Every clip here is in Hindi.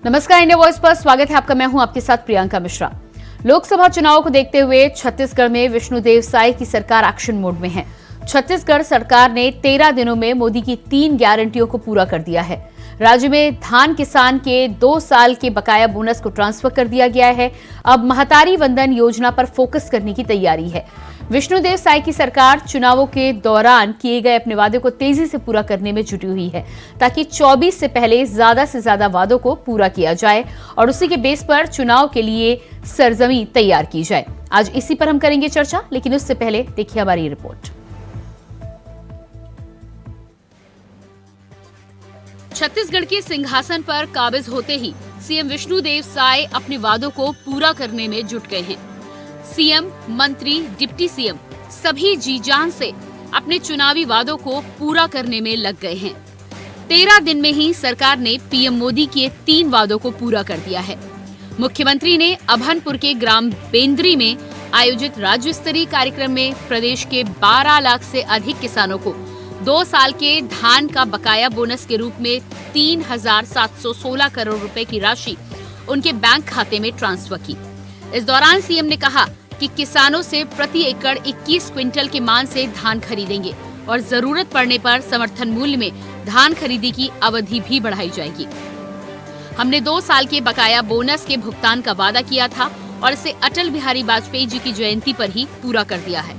नमस्कार, इंडिया वॉइस पर स्वागत है आपका। मैं हूं आपके साथ प्रियंका मिश्रा। लोकसभा चुनाव को देखते हुए छत्तीसगढ़ में विष्णुदेव साय की सरकार एक्शन मोड में है। छत्तीसगढ़ सरकार ने 13 दिनों में मोदी की 3 गारंटियों को पूरा कर दिया है। राज्य में धान किसान के 2 साल के बकाया बोनस को ट्रांसफर कर दिया गया है। अब महतारी वंदन योजना पर फोकस करने की तैयारी है। विष्णुदेव साय की सरकार चुनावों के दौरान किए गए अपने वादे को तेजी से पूरा करने में जुटी हुई है, ताकि 24 से पहले ज्यादा से ज्यादा वादों को पूरा किया जाए और उसी के बेस पर चुनाव के लिए सरजमी तैयार की जाए। आज इसी पर हम करेंगे चर्चा, लेकिन उससे पहले देखिए हमारी रिपोर्ट। छत्तीसगढ़ के सिंहासन पर काबिज होते ही सीएम विष्णुदेव साय अपने वादों को पूरा करने में जुट गए हैं। सीएम, मंत्री, डिप्टी सीएम सभी जी जान से अपने चुनावी वादों को पूरा करने में लग गए हैं। 13 दिन में ही सरकार ने पीएम मोदी के 3 वादों को पूरा कर दिया है। मुख्यमंत्री ने अभनपुर के ग्राम बेंद्री में आयोजित राज्य स्तरीय कार्यक्रम में प्रदेश के 12 लाख से अधिक किसानों को 2 साल के धान का बकाया बोनस के रूप में 3,716 करोड़ रुपए की राशि उनके बैंक खाते में ट्रांसफर की। इस दौरान सीएम ने कहा कि किसानों से प्रति एकड़ 21 क्विंटल के मान से धान खरीदेंगे और जरूरत पड़ने पर समर्थन मूल्य में धान खरीदी की अवधि भी बढ़ाई जाएगी। हमने 2 साल के बकाया बोनस के भुगतान का वादा किया था और इसे अटल बिहारी वाजपेयी जी की जयंती पर ही पूरा कर दिया है।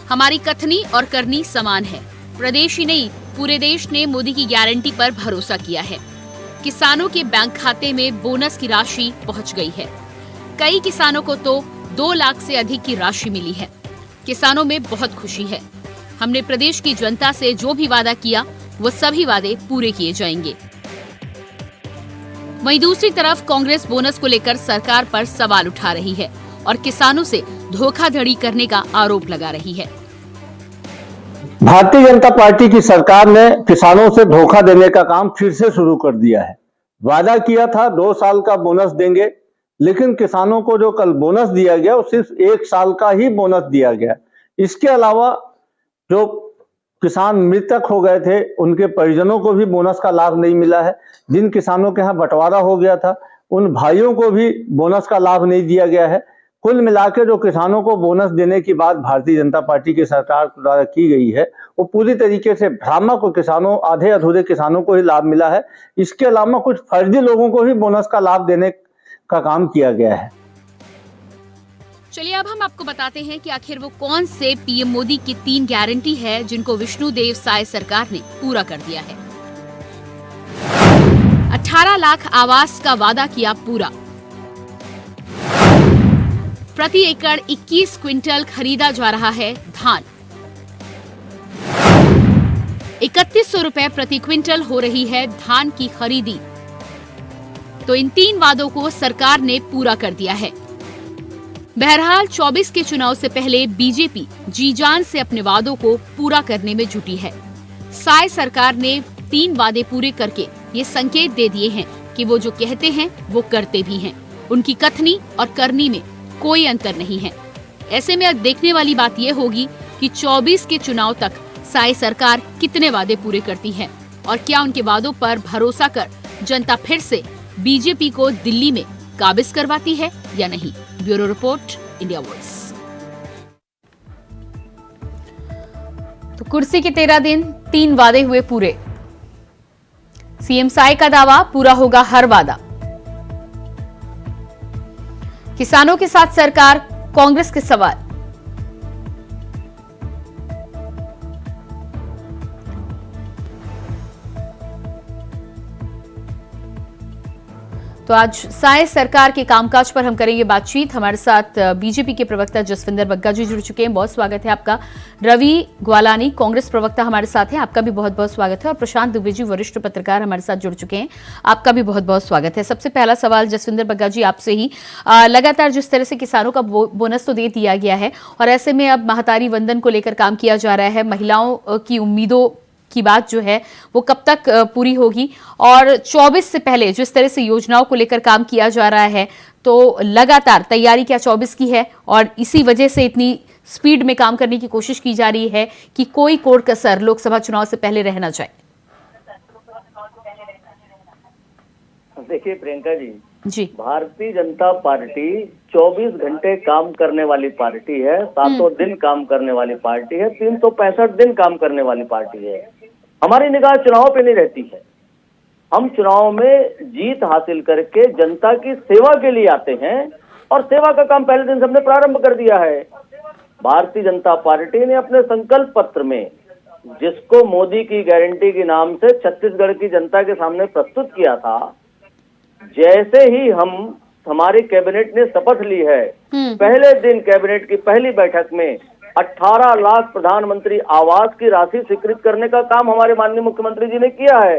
हमारी कथनी और करनी समान है। प्रदेश ही नहीं, पूरे देश ने मोदी की गारंटी पर भरोसा किया है। किसानों के बैंक खाते में बोनस की राशि पहुंच गई है। कई किसानों को तो 2 लाख से अधिक की राशि मिली है। किसानों में बहुत खुशी है। हमने प्रदेश की जनता से जो भी वादा किया वो सभी वादे पूरे किए जाएंगे। वहीं दूसरी तरफ कांग्रेस बोनस को लेकर सरकार पर सवाल उठा रही है और किसानों से धोखाधड़ी करने का आरोप लगा रही है। भारतीय जनता पार्टी की सरकार ने किसानों से धोखा देने का काम फिर से शुरू कर दिया है। वादा किया था 2 साल का बोनस देंगे, लेकिन किसानों को जो कल बोनस दिया गया वो सिर्फ 1 साल का ही बोनस दिया गया। इसके अलावा जो किसान मृतक हो गए थे उनके परिजनों को भी बोनस का लाभ नहीं मिला है। जिन किसानों के यहाँ बंटवारा हो गया था उन भाइयों को भी बोनस का लाभ नहीं दिया गया है। कुल मिलाकर जो किसानों को बोनस देने की बात भारतीय जनता पार्टी की सरकार द्वारा की गई है वो पूरी तरीके से भ्रामक, किसानों, आधे अधूरे किसानों को ही लाभ मिला है। इसके अलावा कुछ फर्जी लोगों को ही बोनस का लाभ देने का काम किया गया है। चलिए अब हम आपको बताते हैं कि आखिर वो कौन से पीएम मोदी की 3 गारंटी है जिनको विष्णुदेव साय सरकार ने पूरा कर दिया है। 18 लाख आवास का वादा किया पूरा। प्रति एकड़ 21 क्विंटल खरीदा जा रहा है धान। 3100 रुपए प्रति क्विंटल हो रही है धान की खरीदी। तो इन 3 वादों को सरकार ने पूरा कर दिया है। बहरहाल 24 के चुनाव से पहले बीजेपी जी जान से अपने वादों को पूरा करने में जुटी है। साय सरकार ने 3 वादे पूरे करके ये संकेत दे दिए हैं कि वो जो कहते हैं वो करते भी हैं। उनकी कथनी और करनी में कोई अंतर नहीं है। ऐसे में अब देखने वाली बात यह होगी कि 24 के चुनाव तक साय सरकार कितने वादे पूरे करती है और क्या उनके वादों पर भरोसा कर जनता फिर से बीजेपी को दिल्ली में काबिज करवाती है या नहीं। Bureau report, India voice. तो कुर्सी के 13 दिन, 3 वादे हुए पूरे। सीएम साय का दावा, पूरा होगा हर वादा। किसानों के साथ सरकार, कांग्रेस के सवाल। तो आज साय सरकार के कामकाज पर हम करेंगे बातचीत। हमारे साथ बीजेपी के प्रवक्ता जसविंदर बग्गा जी जुड़ चुके हैं, बहुत स्वागत है आपका। रवि ग्वालानी, कांग्रेस प्रवक्ता हमारे साथ हैं, आपका भी बहुत बहुत स्वागत है। और प्रशांत दुबे जी, वरिष्ठ पत्रकार हमारे साथ जुड़ चुके हैं, आपका भी बहुत बहुत स्वागत है। सबसे पहला सवाल जसविंदर बग्गा जी आपसे ही, लगातार जिस तरह से किसानों का बोनस तो दे दिया गया है और ऐसे में अब महतारी वंदन को लेकर काम किया जा रहा है, महिलाओं की उम्मीदों की बात जो है वो कब तक पूरी होगी, और 24 से पहले जिस तरह से योजनाओं को लेकर काम किया जा रहा है तो लगातार तैयारी क्या 24 की है और इसी वजह से इतनी स्पीड में काम करने की कोशिश की जा रही है कि कोई कोर कसर लोकसभा चुनाव से पहले रह ना जाए? देखिए प्रियंका जी। भारतीय जनता पार्टी 24 घंटे काम करने वाली पार्टी है, सातों दिन काम करने वाली पार्टी है, 365 दिन काम करने वाली पार्टी है। हमारी निगाह चुनाव पे नहीं रहती है। हम चुनाव में जीत हासिल करके जनता की सेवा के लिए आते हैं और सेवा का काम पहले दिन से हमने प्रारंभ कर दिया है। भारतीय जनता पार्टी ने अपने संकल्प पत्र में जिसको मोदी की गारंटी के नाम से छत्तीसगढ़ की जनता के सामने प्रस्तुत किया था, जैसे ही हमारी कैबिनेट ने शपथ ली है, पहले दिन कैबिनेट की पहली बैठक में 18 लाख प्रधानमंत्री आवास की राशि स्वीकृत करने का काम हमारे माननीय मुख्यमंत्री जी ने किया है।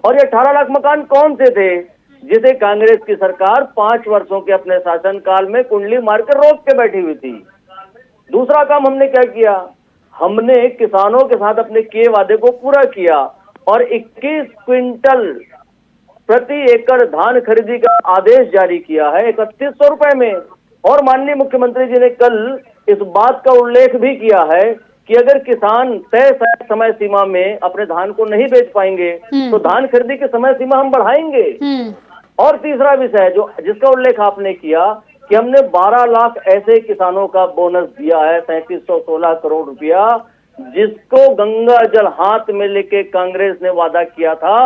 और ये 18 लाख मकान कौन से थे जिसे कांग्रेस की सरकार 5 वर्षों के अपने शासनकाल में कुंडली मारकर रोक के बैठी हुई थी। दूसरा काम हमने क्या किया, हमने किसानों के साथ अपने किए वादे को पूरा किया और 21 क्विंटल प्रति एकड़ धान खरीदी का आदेश जारी किया है 3100 रुपए में। और माननीय मुख्यमंत्री जी ने कल इस बात का उल्लेख भी किया है कि अगर किसान तय समय सीमा में अपने धान को नहीं बेच पाएंगे तो धान खरीदी की समय सीमा हम बढ़ाएंगे। और तीसरा विषय जो जिसका उल्लेख आपने किया कि हमने 12 लाख ऐसे किसानों का बोनस दिया है, 3716 करोड़ रुपया, जिसको गंगा जल हाथ में लेके कांग्रेस ने वादा किया था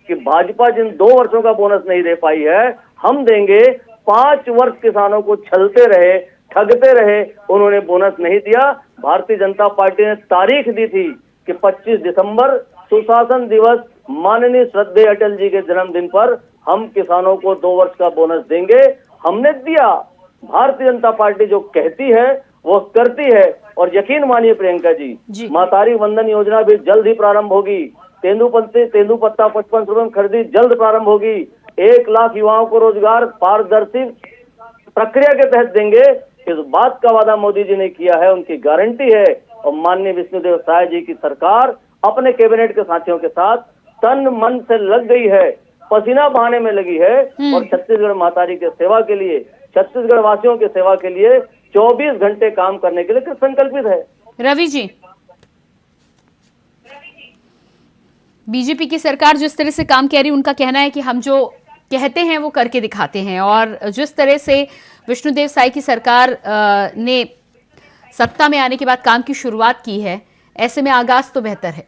कि भाजपा जिन 2 वर्षों का बोनस नहीं दे पाई है हम देंगे। 5 वर्ष किसानों को छलते रहे, ठगते रहे, उन्होंने बोनस नहीं दिया। भारतीय जनता पार्टी ने तारीख दी थी कि 25 दिसंबर सुशासन दिवस माननीय श्रद्धेय अटल जी के जन्मदिन पर हम किसानों को 2 वर्ष का बोनस देंगे, हमने दिया। भारतीय जनता पार्टी जो कहती है वो करती है। और यकीन मानिए प्रियंका जी, मातारी वंदन योजना भी जल्द ही प्रारंभ होगी। तेंदुपत्ता 55 रुपए में खरीदी जल्द प्रारंभ होगी। 1 लाख युवाओं को रोजगार पारदर्शी प्रक्रिया के तहत देंगे। इस बात का वादा मोदी जी ने किया है, उनकी गारंटी है। और माननीय विष्णुदेव साय जी की सरकार अपने कैबिनेट के साथियों के साथ तन मन से लग गई है, पसीना बहाने में लगी है और छत्तीसगढ़ मातारी के सेवा के लिए, छत्तीसगढ़ वासियों की सेवा के लिए 24 घंटे काम करने के लिए संकल्पित है। रवि जी, बीजेपी की सरकार जिस तरह से काम कर रही है, उनका कहना है कि हम जो कहते हैं वो करके दिखाते हैं। और जिस तरह से विष्णुदेव साय की सरकार ने सत्ता में आने के बाद काम की शुरुआत की है, ऐसे में आगाज तो बेहतर है।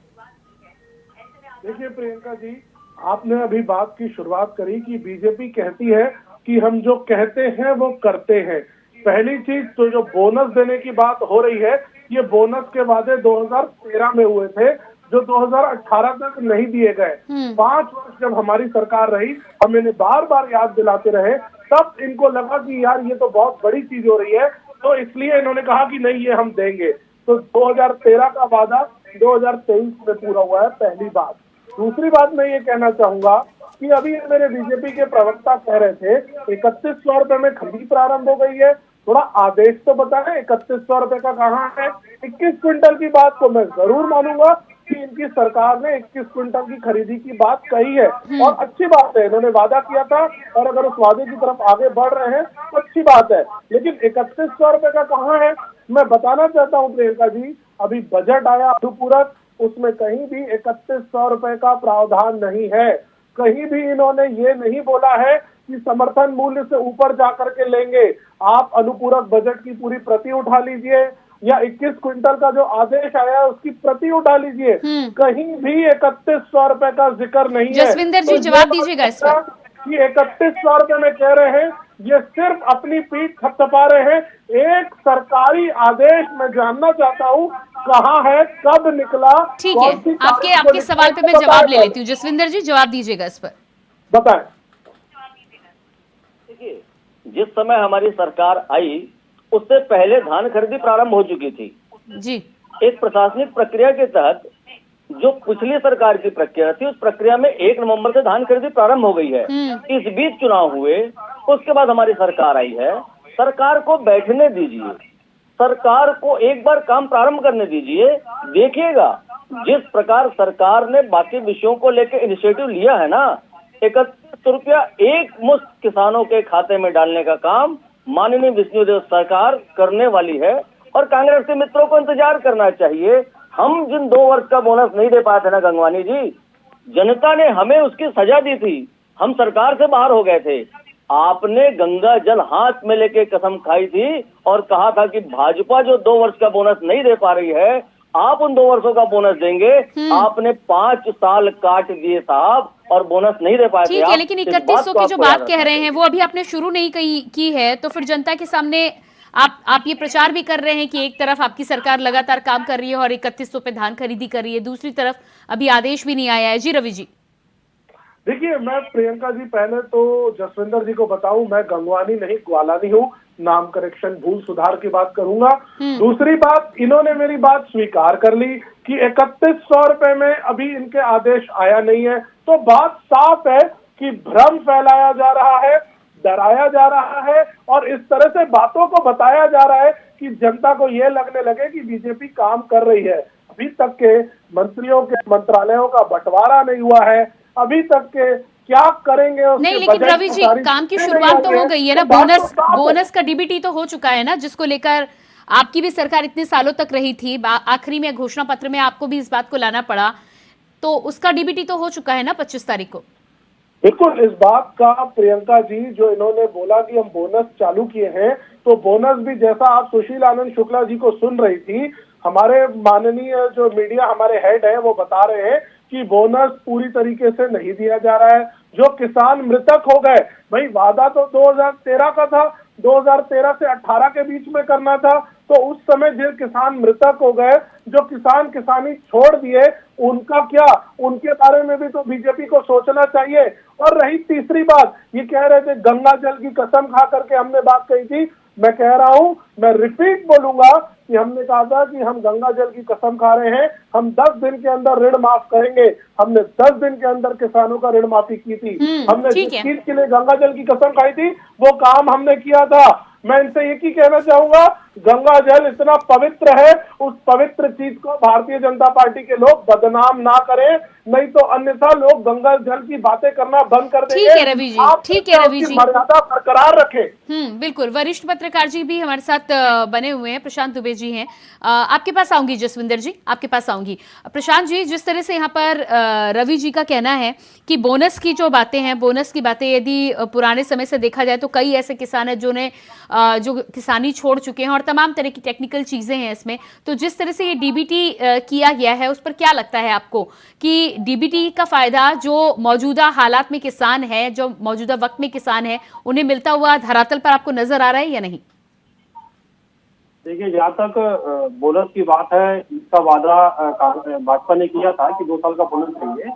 देखिए प्रियंका जी, आपने अभी बात की शुरुआत करी कि बीजेपी कहती है कि हम जो कहते हैं वो करते हैं। पहली चीज तो जो बोनस देने की बात हो रही है, ये बोनस के वादे 2013 में हुए थे जो 2018 तक नहीं दिए गए। 5 वर्ष जब हमारी सरकार रही, हम इन्हें बार बार याद दिलाते रहे, तब इनको लगा कि यार ये तो बहुत बड़ी चीज हो रही है, तो इसलिए इन्होंने कहा कि नहीं ये हम देंगे। तो 2013 का वादा 2023 में पूरा हुआ है, पहली बात। दूसरी बात मैं ये कहना चाहूंगा कि अभी मेरे बीजेपी के प्रवक्ता कह रहे थे 3100 रुपए में खरीदी प्रारंभ हो गई है। थोड़ा आदेश तो बताएं, 3100 रुपए का कहाँ है? 21 क्विंटल की बात तो मैं जरूर मानूंगा कि इनकी सरकार ने 21 क्विंटल की खरीदी की बात कही है और अच्छी बात है, इन्होंने वादा किया था और अगर उस वादे की तरफ आगे बढ़ रहे हैं तो अच्छी बात है। लेकिन 3100 रुपए का कहाँ है? मैं बताना चाहता हूँ प्रियंका जी, अभी बजट आया अनुपूरक, उसमें कहीं भी 3100 रुपए का प्रावधान नहीं है। कहीं भी इन्होंने ये नहीं बोला है कि समर्थन मूल्य से ऊपर जाकर के लेंगे। आप अनुपूरक बजट की पूरी प्रति उठा लीजिए या 21 क्विंटल का जो आदेश आया है उसकी प्रति उठा लीजिए, कहीं भी 3100 रुपए का जिक्र नहीं है। जसविंदर जी, जवाब दीजिएगा इस पर। कि 3100 रुपए में कह रहे हैं, ये सिर्फ अपनी पीठ थपथपा रहे हैं। एक सरकारी आदेश मैं जानना चाहता हूँ कहाँ है, कब निकला? ठीक है, आपके सवाल पे मैं जवाब ले लेती हूँ। जसविंदर जी, जवाब दीजिएगा इस पर, बताएं। देखिए, जिस समय हमारी सरकार आई उससे पहले धान खरीदी प्रारंभ हो चुकी थी जी। एक प्रशासनिक प्रक्रिया के तहत जो पिछली सरकार की प्रक्रिया थी, उस प्रक्रिया में 1 नवंबर से धान खरीदी प्रारंभ हो गई है। इस बीच चुनाव हुए, उसके बाद हमारी सरकार आई है। सरकार को बैठने दीजिए, सरकार को एक बार काम प्रारंभ करने दीजिए। देखिएगा जिस प्रकार सरकार ने बाकी विषयों को लेकर इनिशिएटिव लिया है ना, 3100 रुपया एक मुश्त किसानों के खाते में डालने का काम माननीय विष्णुदेव सरकार करने वाली है और कांग्रेस के मित्रों को इंतजार करना चाहिए। हम जिन 2 वर्ष का बोनस नहीं दे पाए थे ना गंगवानी जी, जनता ने हमें उसकी सजा दी थी हम सरकार से बाहर हो गए थे। आपने गंगा जल हाथ में लेके कसम खाई थी और कहा था कि भाजपा जो 2 वर्ष का बोनस नहीं दे पा रही है, आप उन 2 वर्षों का बोनस देंगे। आपने 5 साल काट दिए साहब और बोनस नहीं दे पाए थे। ठीक है, लेकिन 3100 की जो बात कह रहे हैं वो अभी आपने शुरू नहीं की है, तो फिर जनता के सामने आप ये प्रचार भी कर रहे हैं कि एक तरफ आपकी सरकार लगातार काम कर रही है और 3100 पे धान खरीदी कर रही है, दूसरी तरफ अभी आदेश भी नहीं आया है। जी रवि जी। देखिए, मैं प्रियंका जी पहले तो जसविंदर जी को बताऊं, मैं गंगवानी नहीं ग्वालानी हूं। नाम करेक्शन भूल सुधार की बात करूंगा। दूसरी बात, इन्होंने मेरी बात स्वीकार कर ली कि 3100 रुपए में अभी इनके आदेश आया नहीं है, तो बात साफ है कि भ्रम फैलाया जा रहा है, डराया जा रहा है और इस तरह से बातों को बताया जा रहा है कि जनता को यह लगने लगे कि बीजेपी काम कर रही है। अभी तक के मंत्रियों के मंत्रालयों का बंटवारा नहीं हुआ है, अभी तक के क्या करेंगे नहीं, लेकिन रवि जी काम की शुरुआत तो हो गई है ना। बोनस का डीबीटी तो हो चुका है ना, जिसको लेकर आपकी भी सरकार इतने सालों तक रही थी। आखिरी में घोषणा पत्र में आपको भी इस बात को लाना पड़ा, तो उसका डीबीटी तो हो चुका है ना 25 तारीख को। बिल्कुल, इस बात का प्रियंका जी जो इन्होंने बोला कि हम बोनस चालू किए हैं, तो बोनस भी जैसा आप सुशील आनंद शुक्ला जी को सुन रही थी, हमारे माननीय जो मीडिया हमारे हेड है वो बता रहे हैं कि बोनस पूरी तरीके से नहीं दिया जा रहा है। जो किसान मृतक हो गए, भाई वादा तो 2013 का था, 2013 से 18 के बीच में करना था, तो उस समय जो किसान मृतक हो गए, जो किसान किसानी छोड़ दिए, उनका क्या, उनके बारे में भी तो बीजेपी को सोचना चाहिए। और रही तीसरी बात, ये कह रहे थे गंगा जल की कसम खा करके हमने बात कही थी। मैं कह रहा हूं, मैं रिपीट बोलूंगा कि हमने कहा था कि हम गंगा जल की कसम खा रहे हैं, हम 10 दिन के अंदर ऋण माफ करेंगे। हमने 10 दिन के अंदर किसानों का ऋण माफी की थी। हमने जिस चीज के लिए गंगा जल की कसम खाई थी वो काम हमने किया था। मैं इनसे एक ही कहना चाहूंगा, गंगा जल इतना पवित्र है, उस पवित्र चीज को भारतीय जनता पार्टी के लोग बदनाम ना करें, नहीं तो अन्यथा लोग गंगा जल की बातें करना बंद कर देंगे। ठीक है रवि जी, ठीक है रवि जी, मर्यादा बरकरार रखें। बिल्कुल। वरिष्ठ पत्रकार जी भी हमारे साथ बने हुए हैं, प्रशांत दुबे जी हैं। आपके पास आऊंगी जसविंदर जी, आपके पास आऊंगी। प्रशांत जी, जिस तरह से यहाँ पर रवि जी का कहना है कि बोनस की जो बातें हैं, बोनस की बातें यदि पुराने समय से देखा जाए तो कई ऐसे किसान हैं जो किसानी छोड़ चुके हैं और तमाम तरह की टेक्निकल चीजें हैं इसमें, तो जिस तरह से ये डीबीटी किया गया है उस पर क्या लगता है आपको कि डीबीटी का फायदा जो मौजूदा हालात में किसान है, जो मौजूदा वक्त में किसान है, उन्हें मिलता हुआ धरातल पर आपको नजर आ रहा है या नहीं? देखिए, जहाँ तक बोनस की बात है, इसका वादा भाजपा ने किया था कि 2 साल का बोनस देंगे।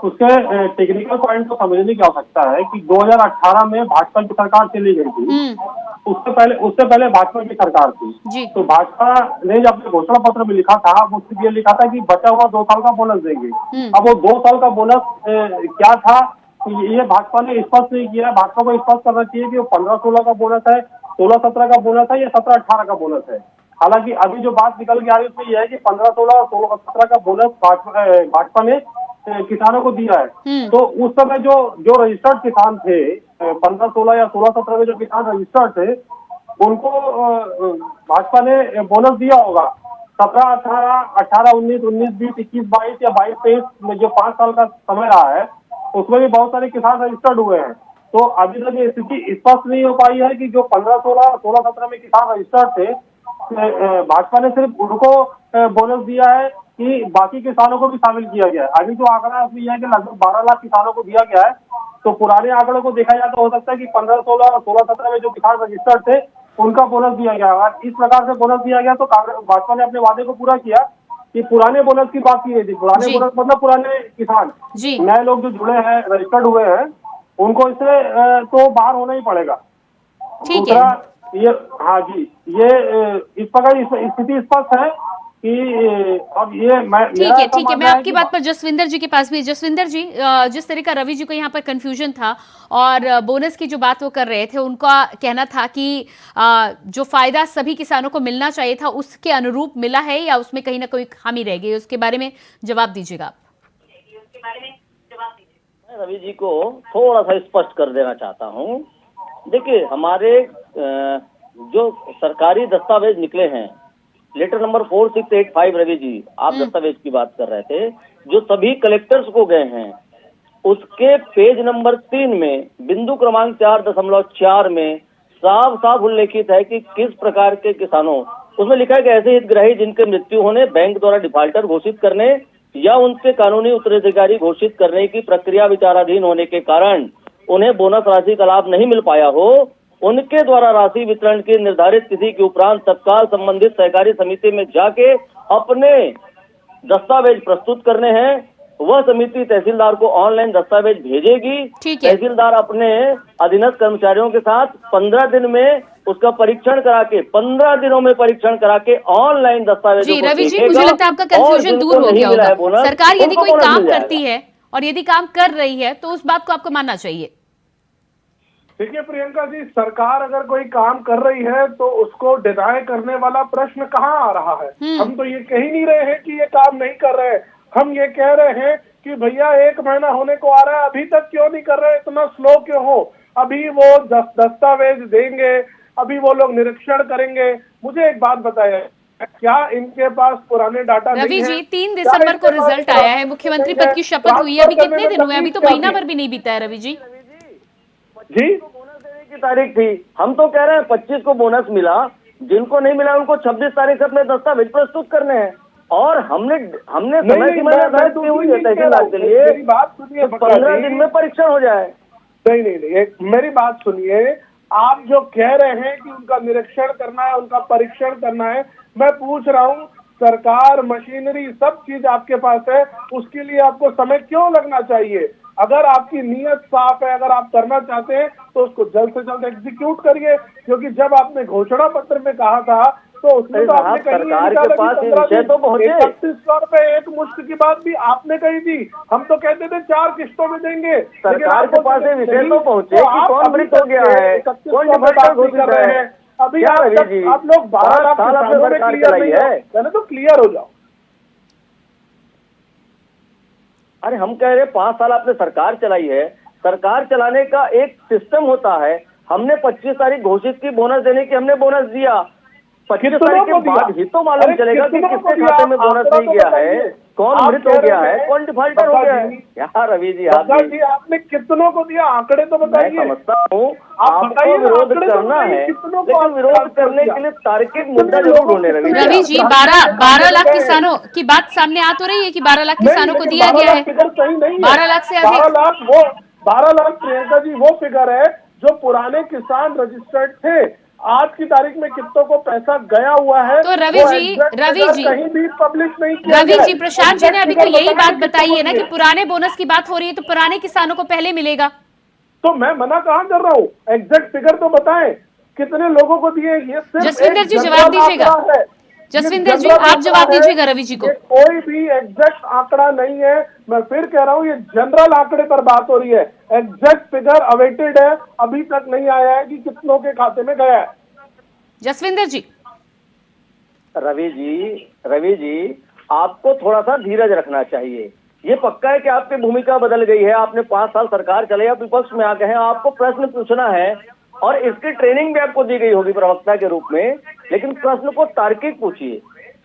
उसके टेक्निकल पॉइंट को समझने की आवश्यकता है कि 2018 में भाजपा की सरकार चली गई थी, उससे पहले भाजपा की सरकार थी। तो भाजपा ने जब अपने घोषणा पत्र में लिखा था, वो सिर्फ ये लिखा था कि बचा हुआ 2 साल का बोनस देंगे। अब वो 2 साल का बोनस क्या था, ये भाजपा ने स्पष्ट नहीं किया। भाजपा को स्पष्ट करना चाहिए कि वो 15-16 का बोनस है, 16-17 का बोनस है या 17-18 का बोनस है। हालांकि अभी जो बात निकल के आ रही है उसमें यह है कि 15-16 और 16-17 का बोनस भाजपा ने किसानों को दिया है। तो उस समय जो रजिस्टर्ड किसान थे, 15-16 या 16-17 में जो किसान रजिस्टर्ड थे, उनको भाजपा ने बोनस दिया होगा। 17-18, 18-19, 19-20, 21-22 या 22-23 में जो 5 साल का समय रहा है, उसमें भी बहुत सारे किसान रजिस्टर्ड हुए हैं। तो अभी तक ये स्थिति स्पष्ट नहीं हो पाई है कि जो 15-16, 16-17 में किसान रजिस्टर्ड थे, भाजपा ने सिर्फ उनको बोनस दिया है कि बाकी किसानों को भी शामिल किया गया है। अभी जो आंकड़ा उसमें यह है कि लगभग 12 लाख किसानों को दिया गया है। तो पुराने आंकड़ों को देखा जाए तो हो सकता है कि 15-16 और 16-17 में जो किसान रजिस्टर्ड थे, उनका बोनस दिया गया। अगर इस प्रकार से बोनस दिया गया तो भाजपा ने अपने वादे को पूरा किया कि पुराने बोनस की बात की गई थी। पुराने बोनस मतलब पुराने किसान, नए लोग जो जुड़े हैं, रजिस्टर्ड हुए हैं, उनको इससे तो बाहर होना ही पड़ेगा। दूसरा ये, हाँ जी, ये इस प्रकार स्थिति स्पष्ट है कि अब ये ठीक है, मैं आपकी बात पर जसविंदर जी के पास भी। जसविंदर जी, जिस तरह का रवि जी को यहाँ पर कंफ्यूजन था और बोनस की जो बात वो कर रहे थे, उनका कहना था कि जो फायदा सभी किसानों को मिलना चाहिए था उसके अनुरूप मिला है या उसमें कहीं ना कहीं खामी रह गई, उसके बारे में जवाब दीजिएगा आप। मैं रवि जी को थोड़ा सा स्पष्ट कर देना चाहता हूँ। देखिए, हमारे जो सरकारी दस्तावेज निकले हैं, लेटर नंबर 4685, रवि जी आप दस्तावेज की बात कर रहे थे, जो सभी कलेक्टर्स को गए हैं, उसके पेज नंबर 3 में बिंदु क्रमांक 4.4 में साफ साफ उल्लेखित है कि किस प्रकार के किसानों, उसमें लिखा है कि ऐसे हितग्राही जिनके मृत्यु होने, बैंक द्वारा डिफाल्टर घोषित करने या उनके कानूनी उत्तराधिकारी घोषित करने की प्रक्रिया विचाराधीन होने के कारण उन्हें बोनस राशि का लाभ नहीं मिल पाया हो, उनके द्वारा राशि वितरण की निर्धारित तिथि के उपरांत तत्काल संबंधित सहकारी समिति में जाके अपने दस्तावेज प्रस्तुत करने हैं। वह समिति तहसीलदार को ऑनलाइन दस्तावेज भेजेगी। ठीक है। तहसीलदार अपने अधीनस्थ कर्मचारियों के साथ 15 दिन में उसका परीक्षण करा के, 15 दिनों में परीक्षण करा के ऑनलाइन दस्तावेजों जी को रवि जी, देखेगा। मुझे लगता है आपका कंफ्यूजन दूर हो गया होगा। बोनस, सरकार यदि उनको कोई बोनस काम मिल जाएगा। करती है और यदि काम कर रही है तो उस बात को आपको मानना चाहिए। देखिए प्रियंका जी, सरकार अगर कोई काम कर रही है तो उसको डिनाय करने वाला प्रश्न कहाँ आ रहा है। हम तो ये कह ही नहीं रहे हैं कि ये काम नहीं कर रहे हैं, हम ये कह रहे हैं कि भैया 1 महीना होने को आ रहा है, अभी तक क्यों नहीं कर रहे, इतना स्लो क्यों हो। अभी वो दस्तावेज देंगे, अभी वो लोग निरीक्षण करेंगे। मुझे एक बात बताइए, क्या इनके पास पुराने डाटा नहीं है? रवि जी, 3 दिसंबर को रिजल्ट आया है, मुख्यमंत्री पद की शपथ हुई है, अभी कितने दिन हुए? अभी तो महीना भर भी नहीं बीता है रवि जी। जी, बोनस देने की तारीख थी, हम तो कह रहे हैं 25 को बोनस मिला, जिनको नहीं मिला उनको 26 तारीख से अपने दस्तावेज प्रस्तुत करने हैं। और हमने समय सीमा निर्धारित की हुई है तहसीलदार के लिए, मेरी बात सुनिए, 15 दिन में परीक्षण हो जाए। नहीं, मेरी बात सुनिए। आप जो कह रहे हैं कि उनका निरीक्षण करना है, उनका परीक्षण करना है, मैं पूछ रहा हूँ सरकार, मशीनरी, सब चीज आपके पास है, उसके लिए आपको समय क्यों लगना चाहिए? अगर आपकी नीयत साफ है, अगर आप करना चाहते हैं तो उसको जल्द से जल्द एग्जीक्यूट करिए। क्योंकि जब आपने घोषणा पत्र में कहा था तो उसमें तो आपने कही सरकार के पास ये विषय तो पहुंचे, 3100 रुपए एक मुश्त की बात भी आपने कही थी। हम तो कहते थे 4 किस्तों में देंगे। सरकार के पास ये विषय तो पहुंचे कि कौन अमृत हो गया है, कौन डिफाल्टर घोषित कर रहे हैं। अभी आप लोग 12 लाख किसानों में क्लियर नहीं है, पहले तो क्लियर हो जाओ। अरे हम कह रहे 5 साल आपने सरकार चलाई है, सरकार चलाने का एक सिस्टम होता है। हमने 25 तारीख घोषित की बोनस देने की, हमने बोनस दिया। 25 तारीख के बाद ही तो मालूम चलेगा कि किसके खाते में बोनस नहीं गया है, कौन मृत हो गया है, कौन डिफाल्टर हो गया है। यार रवि जी, आपने कितनों को दिया, आंकड़े तो बताइए। मैं समझता हूँ आपको विरोध करना है, लेकिन विरोध करने के लिए तार्किक मुद्दा जरूर ढूंढे। रवि जी, 12 लाख किसानों की बात सामने आ तो रही है कि 12 लाख किसानों को दिया गया है। 12 लाख से अधिक, 12 लाख प्रियंका जी वो फिगर है जो पुराने किसान रजिस्टर्ड थे। आज की तारीख में कितनों को पैसा गया हुआ है तो रवि जी कहीं भी पब्लिश नहीं किया। रवि जी, प्रशांत जी ने अभी तो यही बात बताई है ना कि पुराने बोनस की बात हो रही है तो पुराने किसानों को पहले मिलेगा। तो मैं मना कहाँ कर रहा हूँ, एग्जैक्ट फिगर तो बताएं कितने लोगों को दिए। ये सिर्फ जसविंदर जी जवाब दीजिएगा, जसविंदर जी आप जवाब दीजिएगा रवि जी को। कोई भी एग्जैक्ट आंकड़ा नहीं है, मैं फिर कह रहा हूँ ये जनरल आंकड़े पर बात हो रही है। एग्जैक्ट फिगर अवेटेड है, अभी तक नहीं आया है कि कितनों के खाते में गया है। जसविंदर जी, रवि जी आपको थोड़ा सा धीरज रखना चाहिए। ये पक्का है कि आपकी भूमिका बदल गई है, आपने 5 साल सरकार चलाई, आप विपक्ष में आ गए हैं, आपको प्रश्न पूछना है और इसकी ट्रेनिंग भी आपको दी गई होगी प्रवक्ता के रूप में, लेकिन प्रश्न को तार्किक पूछिए।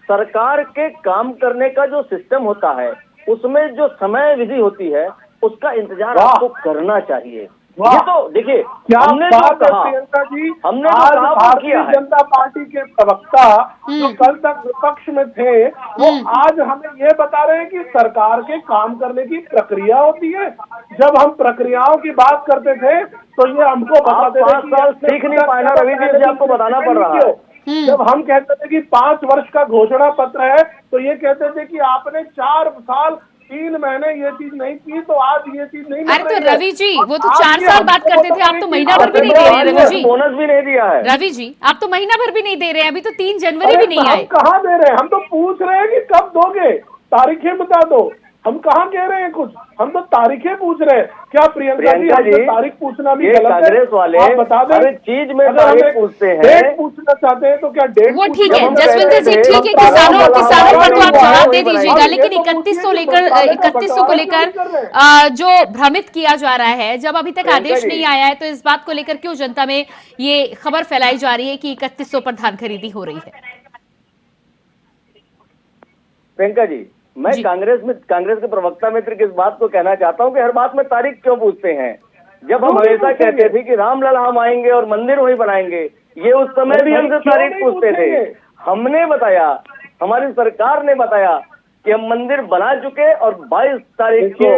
सरकार के काम करने का जो सिस्टम होता है उसमें जो समय विधि होती है उसका इंतजार आपको करना चाहिए। ये तो देखिए, हमने जो कहा, प्रियंका जी, हमने आज जो भारतीय जनता पार्टी के प्रवक्ता जो कल तक विपक्ष में थे वो आज हमें ये बता रहे हैं कि सरकार के काम करने की प्रक्रिया होती है। जब हम प्रक्रियाओं की बात करते थे तो ये हमको बताते थे 5 साल सीख नहीं पाए ना रवि जी, आपको बताना पड़ रहा है। जब हम कहते थे कि 5 वर्ष का घोषणा पत्र है तो ये कहते थे कि आपने 4 साल 3 महीने ये चीज नहीं की तो आज ये चीज नहीं। अरे तो रवि जी वो तो 4 साल बात करते थे, आप तो महीना भर भी नहीं दे रहे हैं रवि जी। बोनस भी नहीं दिया है रवि जी, आप तो महीना भर भी नहीं दे रहे हैं, अभी तो 3 जनवरी भी नहीं आए। कहाँ दे रहे हैं, हम तो पूछ रहे हैं कि कब दोगे, तारीखें बता दो। हम कहाँ कह रहे हैं कुछ, हम तो तारीखें पूछ रहे हैं। क्या प्रियंका जी तारीख पूछना भी गलत है? कांग्रेस वाले आप बता दें, हर चीज में तारीख पूछते हैं। डेट पूछना चाहते हैं तो क्या डेट? वो ठीक है जसविंदर जी, ठीक है, किसानों पर तो आप जवाब दे दीजिएगा, लेकिन 3100 को लेकर जो भ्रमित किया जा रहा है, जब अभी तक आदेश नहीं आया है तो इस बात को लेकर क्यों जनता में ये खबर फैलाई जा रही है कि 3100 पर धान खरीदी हो रही है? प्रियंका जी, मैं जी। कांग्रेस के प्रवक्ता मित्र की इस बात को कहना चाहता हूं कि हर बात में तारीख क्यों पूछते हैं। जब हम हमेशा कहते थे कि रामलला हम आएंगे और मंदिर वहीं बनाएंगे, ये उस समय भी हमसे तारीख पूछते थे। हमने बताया, हमारी सरकार ने बताया कि हम मंदिर बना चुके और 22 तारीख को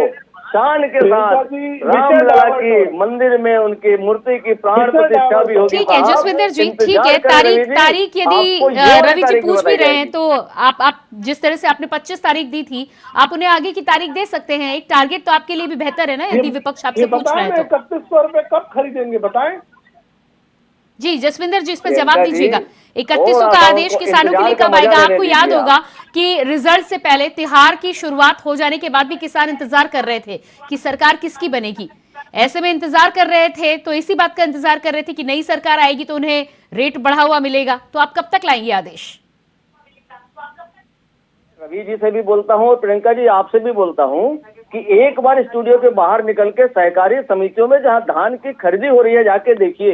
शान के साथ रामलला की मंदिर में उनकी मूर्ति की प्राण प्रतिष्ठा भी होगी। ठीक है जसविंदर जी, ठीक है। तारीख यदि रवि जी पूछ भी रहे हैं तो आप जिस तरह से आपने 25 तारीख दी थी, आप उन्हें आगे की तारीख दे सकते हैं। एक टारगेट तो आपके लिए भी बेहतर है ना, यदि विपक्ष आपसे पूछ रहे हैं तो। 3100 रुपए कब खरीदेंगे बताएं? जी जसविंदर जी, इस पर जवाब दीजिएगा। 3100 का आदेश किसानों के लिए कब आएगा? आपको याद होगा कि रिजल्ट से पहले तिहार की शुरुआत हो जाने के बाद भी किसान इंतजार कर रहे थे कि सरकार किसकी बनेगी। ऐसे में इंतजार कर रहे थे तो इसी बात का इंतजार कर रहे थे कि नई सरकार आएगी तो उन्हें रेट बढ़ा हुआ मिलेगा। तो आप कब तक लाएंगे आदेश? रवि जी से भी बोलता हूँ और प्रियंका जी आपसे भी बोलता हूँ कि एक बार स्टूडियो के बाहर निकल के सहकारी समितियों में जहाँ धान की खरीदी हो रही है जाके देखिए,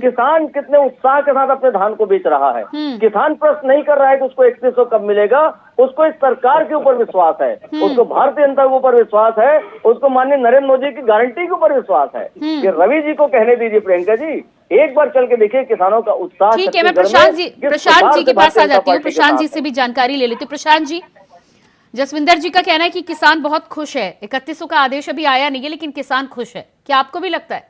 किसान कितने उत्साह के साथ अपने धान को बेच रहा है। किसान प्रश्न नहीं कर रहा है कि उसको 3100 कब मिलेगा, उसको इस सरकार के ऊपर विश्वास है, उसको भारतीय जनता के ऊपर विश्वास है, उसको माननीय नरेंद्र मोदी की गारंटी के ऊपर विश्वास है। कि रवि जी को कहने दीजिए प्रियंका जी, एक बार चल के देखिए किसानों का उत्साह। ठीक है, मैं प्रशांत जी के पास आ जाती हूँ, प्रशांत जी से भी जानकारी ले लेती हूँ। प्रशांत जी, जसविंदर जी का कहना है कि किसान बहुत खुश है, 3100 का आदेश अभी आया नहीं है लेकिन किसान खुश है, क्या आपको भी लगता है?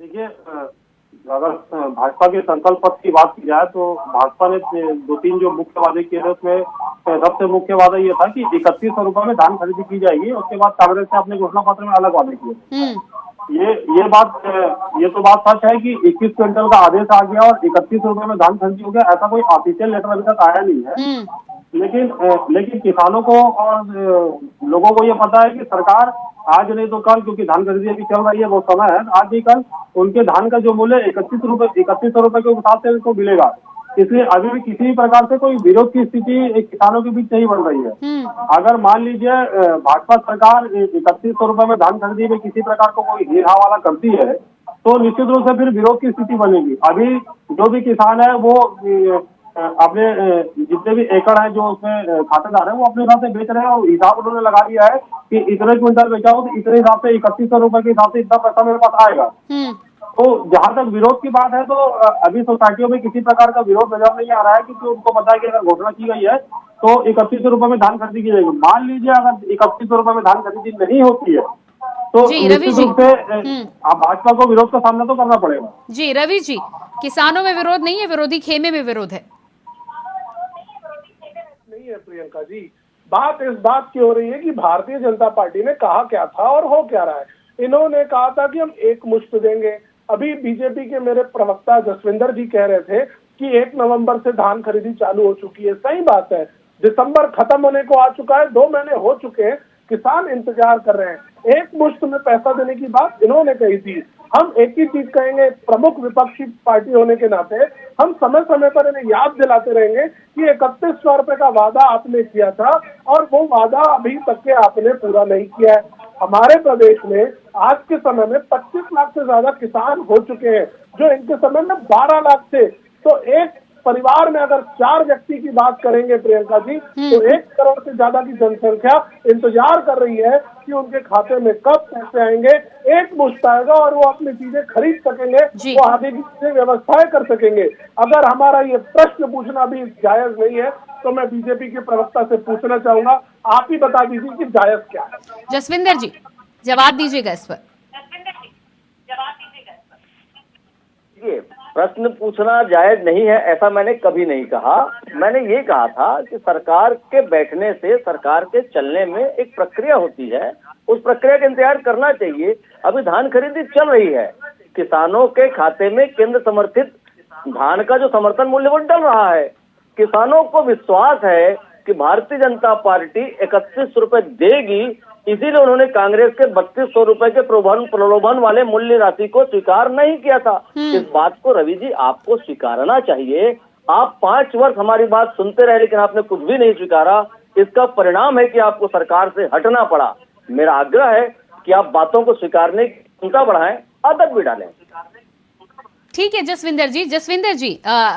देखिए, अगर भाजपा के संकल्प पत्र की बात की जाए तो भाजपा ने 2-3 जो मुख्य वादे किए थे उसमें सबसे मुख्य वादा ये था कि 3100 रुपए में धान खरीदी की जाएगी। उसके बाद कांग्रेस ने अपने घोषणा पत्र में अलग वादे किए। ये तो बात सच है कि 21 क्विंटल का आदेश आ गया और 31 रुपए में धान खरीदी हो गया, ऐसा कोई ऑफिशियल लेटर अभी तक आया नहीं है। लेकिन किसानों को और लोगों को ये पता है कि सरकार आज नहीं तो कल, क्योंकि धान खरीदी अभी चल रही है, वो समय है, आज नहीं कल उनके धान का जो मूल्य 3100 रुपए के हिसाब से उनको मिलेगा। इसलिए अभी भी किसी भी प्रकार से कोई विरोध की स्थिति किसानों के बीच नहीं बन रही है। अगर मान लीजिए भाजपा सरकार 3100 रुपए में धान खरीदी में किसी प्रकार को कोई हेरवाला करती है तो निश्चित रूप से फिर विरोध की स्थिति बनेगी। अभी जो भी किसान है वो अपने जितने भी एकड़ है जो उसमें खातेदार है वो अपने हिसाब से बेच रहे हैं और हिसाब उन्होंने लगा दिया है कि इतने क्विंटल बेचा हो तो इतने हिसाब से 3100 रुपए के हिसाब से इतना पैसा मेरे पास आएगा। तो जहां तक विरोध की बात है तो अभी सोसाइटियों में किसी प्रकार का विरोध नजर नहीं आ रहा है, क्योंकि उनको पता है कि अगर घोषणा की गई है तो 3100 रुपए में धान खरीदी की जाएगी। मान लीजिए अगर 3100 रुपए में धान खरीदी नहीं होती है तो निश्चित रूप से आप भाजपा को विरोध का सामना तो करना पड़ेगा। जी रवि जी, किसानों में विरोध नहीं है, विरोधी खेमे में विरोध है। नहीं है प्रियंका जी, बात इस बात की हो रही है कि भारतीय जनता पार्टी ने कहा क्या था और हो क्या रहा है। इन्होंने कहा था कि हम एक मुश्त देंगे। अभी बीजेपी के मेरे प्रवक्ता जसविंदर जी कह रहे थे कि 1 नवंबर से धान खरीदी चालू हो चुकी है। सही बात है, दिसंबर खत्म होने को आ चुका है, 2 महीने हो चुके हैं, किसान इंतजार कर रहे हैं। एक मुश्त में पैसा देने की बात इन्होंने कही थी। हम एक ही चीज कहेंगे, प्रमुख विपक्षी पार्टी होने के नाते हम समय समय पर इन्हें याद दिलाते रहेंगे कि 3100 रुपए का वादा आपने किया था और वो वादा अभी तक के आपने पूरा नहीं किया है। हमारे प्रदेश में आज के समय में 25 लाख से ज्यादा किसान हो चुके हैं, जो इनके समय में 12 लाख थे। तो एक परिवार में अगर 4 व्यक्ति की बात करेंगे प्रियंका जी, तो 1 करोड़ से ज्यादा की जनसंख्या इंतजार कर रही है कि उनके खाते में कब पैसे आएंगे, एक मुश्त आएगा और वो अपनी चीजें खरीद सकेंगे, वो आगे की चीजें व्यवस्थाएं कर सकेंगे। अगर हमारा ये प्रश्न पूछना भी जायज नहीं है तो मैं बीजेपी के प्रवक्ता से पूछना चाहूंगा, आप ही बता दीजिए कि जायज क्या है। जसविंदर जी जवाब दीजिएगा इस पर। प्रश्न पूछना जायज नहीं है ऐसा मैंने कभी नहीं कहा। मैंने ये कहा था कि सरकार के बैठने से, सरकार के चलने में एक प्रक्रिया होती है, उस प्रक्रिया का इंतजार करना चाहिए। अभी धान खरीदी चल रही है, किसानों के खाते में केंद्र समर्थित धान का जो समर्थन मूल्य वो डल रहा है। किसानों को विश्वास है कि भारतीय जनता पार्टी 31 रुपए देगी, इसीलिए उन्होंने कांग्रेस के 3200 रुपए के प्रलोभन वाले मूल्य राशि को स्वीकार नहीं किया था। इस बात को रवि जी आपको स्वीकारना चाहिए। आप 5 वर्ष हमारी बात सुनते रहे लेकिन आपने कुछ भी नहीं स्वीकारा। इसका परिणाम है कि आपको सरकार से हटना पड़ा। मेरा आग्रह है कि आप बातों को स्वीकारने की क्षमता बढ़ाएं, आदत भी डालें। ठीक है जसविंदर जी,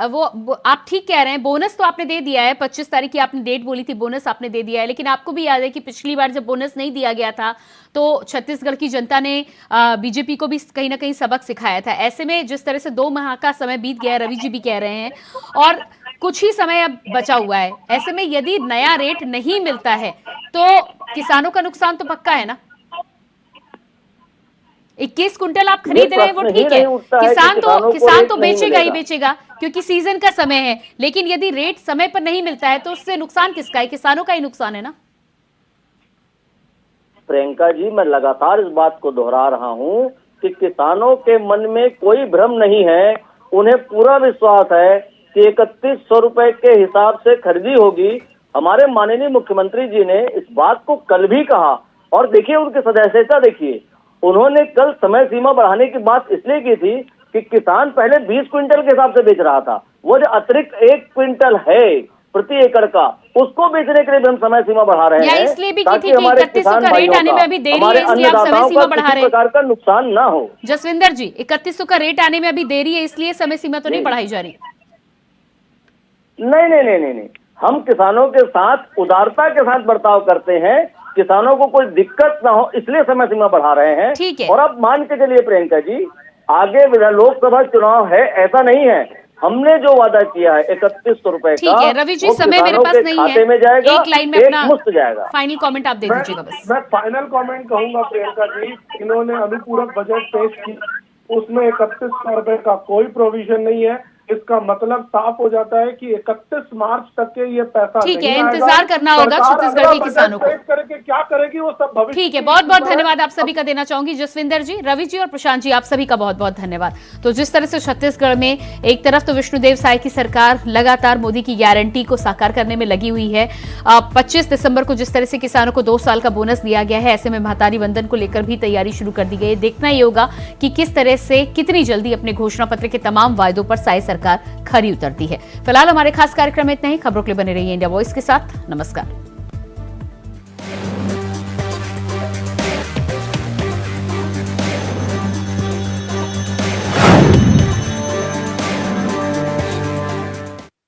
वो आप ठीक कह रहे हैं, बोनस तो आपने दे दिया है, 25 तारीख की आपने डेट बोली थी, बोनस आपने दे दिया है, लेकिन आपको भी याद है कि पिछली बार जब बोनस नहीं दिया गया था तो छत्तीसगढ़ की जनता ने बीजेपी को भी कहीं ना कहीं सबक सिखाया था। ऐसे में जिस तरह से 2 माह का समय बीत गया है, रवि जी भी कह रहे हैं, और कुछ ही समय अब बचा हुआ है, ऐसे में यदि नया रेट नहीं मिलता है तो किसानों का नुकसान तो पक्का है ना। 21 कुंटल आप खरीद रहे हैं वो ठीक है, किसान तो बेचेगा ही बेचेगा क्योंकि सीजन का समय है, लेकिन यदि रेट समय पर नहीं मिलता है तो उससे नुकसान किसका है? किसानों का ही नुकसान है ना। प्रियंका जी, मैं लगातार इस बात को दोहरा रहा हूं कि किसानों के मन में कोई भ्रम नहीं है, उन्हें पूरा विश्वास है कि 3100 रुपए के हिसाब से खरीदी होगी। हमारे माननीय मुख्यमंत्री जी ने इस बात को कल भी कहा, और देखिए उनकी सदस्यता देखिए, उन्होंने कल समय सीमा बढ़ाने की बात इसलिए की थी कि किसान पहले 20 क्विंटल के हिसाब से बेच रहा था, वो जो अतिरिक्त 1 क्विंटल है प्रति एकड़ का, उसको बेचने के लिए भी हम समय सीमा बढ़ा रहे हैं, इसलिए भी की थी कि 3100 का रेट आने में अभी देरी है, इसलिए आप समय सीमा बढ़ा रहे हैं, प्रकार का नुकसान ना हो। जसविंदर जी, 3100 का रेट आने में अभी देरी है, इसलिए समय सीमा तो नहीं बढ़ाई जा रही। नहीं, हम किसानों के साथ उदारता के साथ बर्ताव करते हैं, किसानों को कोई दिक्कत ना हो इसलिए समय सीमा बढ़ा रहे हैं। ठीक है। और अब मान के चलिए प्रियंका जी, आगे लोकसभा चुनाव है, ऐसा नहीं है, हमने जो वादा किया है 3100 रुपए का, ठीक है रवि जी, समय मेरे पास नहीं है, में जाएगा, एक लाइन में अपना मुफ्त जाएगा। फाइनल कमेंट आप दे दीजिएगा बस। मैं फाइनल कमेंट कहूंगा प्रियंका जी, इन्होंने अनुपूरक बजट पेश की, उसमें 3100 रुपए का कोई प्रोविजन नहीं है। इसका मतलब साफ हो जाता है कि 31 मार्च तक के ये पैसा ठीक है, नहीं इंतजार करना होगा छत्तीसगढ़ के किसानों को। करके क्या करेगी वो सब भविष्य। ठीक है, बहुत बहुत धन्यवाद आप सभी का देना चाहूंगी, जसविंदर जी, रवि जी और प्रशांत जी, आप सभी का बहुत बहुत धन्यवाद। तो जिस तरह से छत्तीसगढ़ में एक तरफ तो विष्णुदेव साय की सरकार लगातार मोदी की गारंटी को साकार करने में लगी हुई है, 25 दिसंबर को जिस तरह से किसानों को 2 साल का बोनस दिया गया है, ऐसे में महतारी वंदन को लेकर भी तैयारी शुरू कर दी गई है। देखना ही होगा कि किस तरह से कितनी जल्दी अपने घोषणा पत्र के तमाम वायदों पर साय सरकार खरी उतरती है। फिलहाल हमारे खास कार्यक्रम में इतना ही। खबरों के लिए बने रहिए इंडिया वॉइस के साथ। नमस्कार।